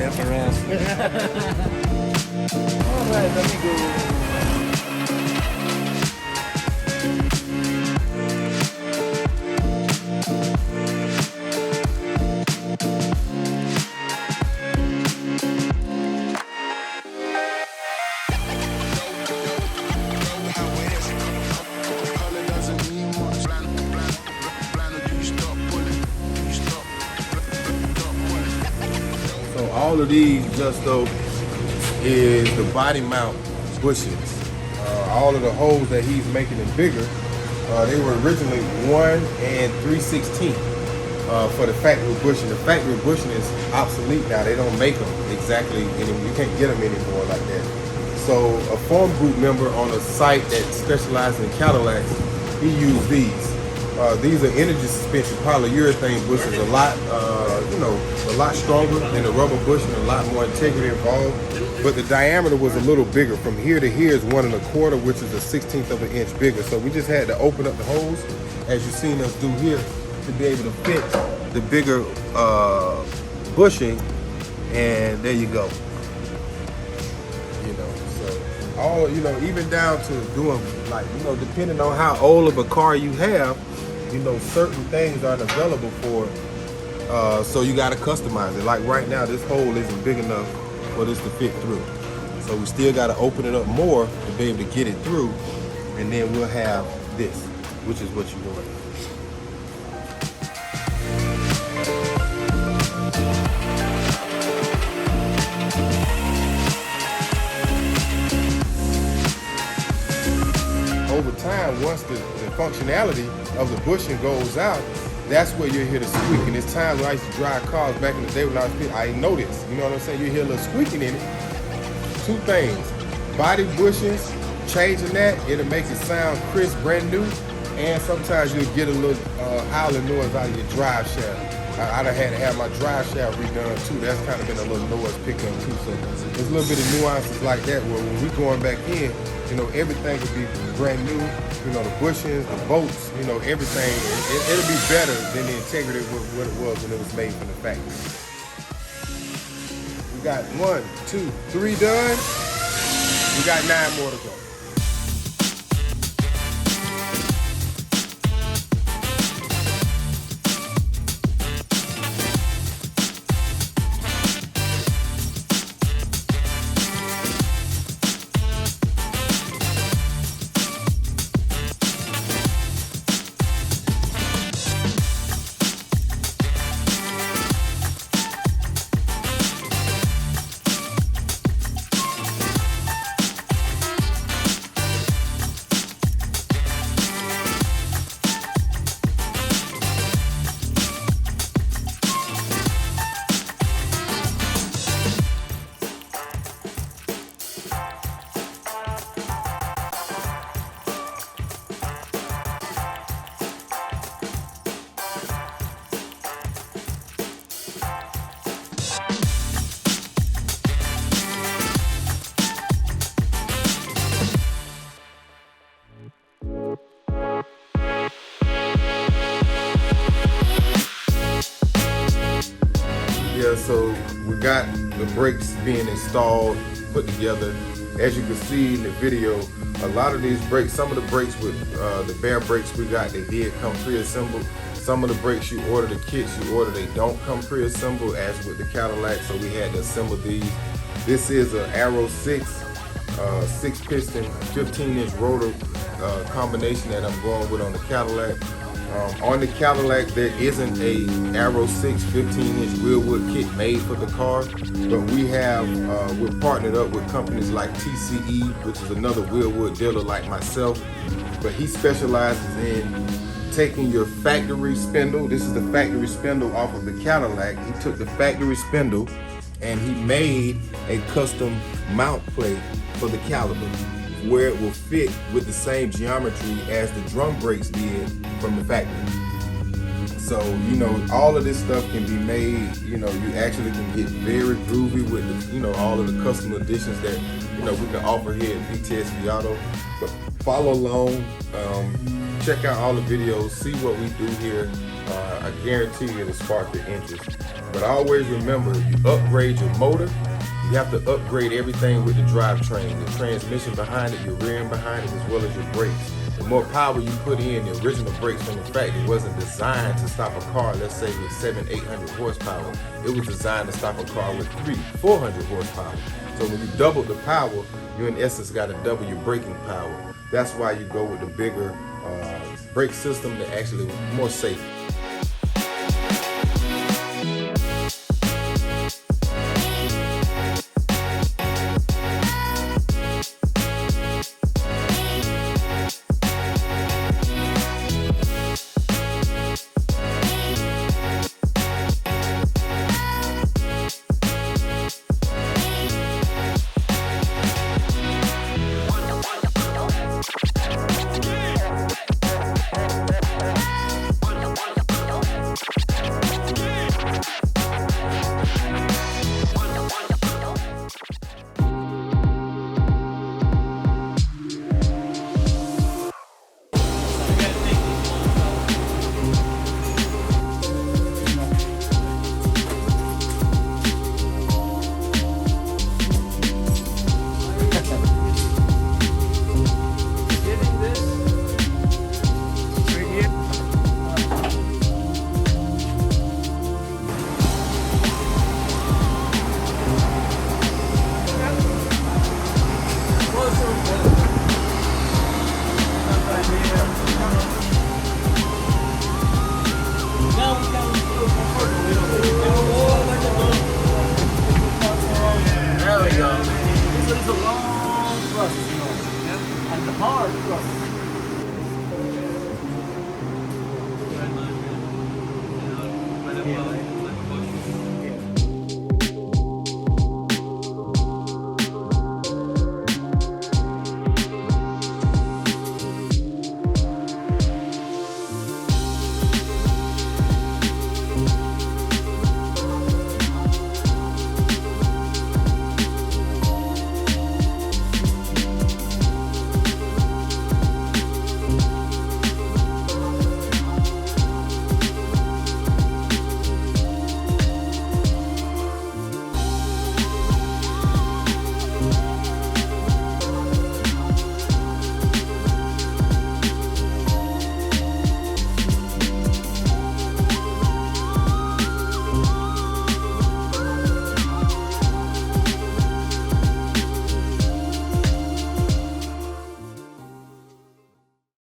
F around. Alright, let me go. All of these just though is the body mount bushings. All of the holes that he's making them bigger, they were originally 1 3/16 for the factory bushing. The factory bushing is obsolete now. They don't make them exactly anymore. You can't get them anymore like that. So a farm group member on a site that specializes in Cadillacs, he used these. These are energy suspension polyurethane bushings, a lot, a lot stronger than the rubber bushing, a lot more integrity involved. But the diameter was a little bigger. From here to here is 1 1/4, which is a 1/16 of an inch bigger. So we just had to open up the holes, as you've seen us do here, to be able to fit the bigger bushing. And there you go. So all, even down to doing like, depending on how old of a car you have, certain things aren't available for it. So you got to customize it. Like right now, this hole isn't big enough for this to fit through. So we still got to open it up more to be able to get it through. And then we'll have this, which is what you want. Over time, once the functionality of the bushing goes out, that's where you'll hear the squeaking. There's times when I used to drive cars back in the day when I was kid, I didn't know this. You know what I'm saying? You hear a little squeaking in it. Two things: body bushings, changing that, it'll make it sound crisp, brand new, and sometimes you'll get a little howling noise out of your drive shaft. I done had to have my drive shaft redone too. That's kind of been a little noise pickup too. So there's a little bit of nuances like that where when we're going back in, everything will be brand new. The bushings, the bolts, everything. It'll be better than the integrity of what it was when it was made from the factory. We got 1, 2, 3 done. We got 9 more to go. So we got the brakes being installed, put together. As you can see in the video, a lot of these brakes, some of the brakes with the bare brakes we got, they did come pre-assembled. Some of the brakes you order, the kits you order, they don't come pre-assembled, as with the Cadillac, so we had to assemble these. This is an Arrow 6 piston, 15-inch rotor combination that I'm going with on the Cadillac. On the Cadillac, there isn't a Arrow 6 15-inch Wilwood kit made for the car, but we have, we're partnered up with companies like TCE, which is another Wilwood dealer like myself, but he specializes in taking your factory spindle. This is the factory spindle off of the Cadillac. He took the factory spindle and he made a custom mount plate for the caliper, where it will fit with the same geometry as the drum brakes did from the factory. So, all of this stuff can be made, you actually can get very groovy with the, all of the custom additions that, we can offer here at VTSV Auto. But follow along, check out all the videos, see what we do here. I guarantee you it'll spark your interest. But always remember, you upgrade your motor, you have to upgrade everything with the drivetrain, the transmission behind it, your rear end behind it, as well as your brakes. The more power you put in, the original brakes from the factory wasn't designed to stop a car, let's say with 700-800 horsepower. It was designed to stop a car with 300-400 horsepower. So when you double the power, you in essence got to double your braking power. That's why you go with the bigger brake system that actually more safe.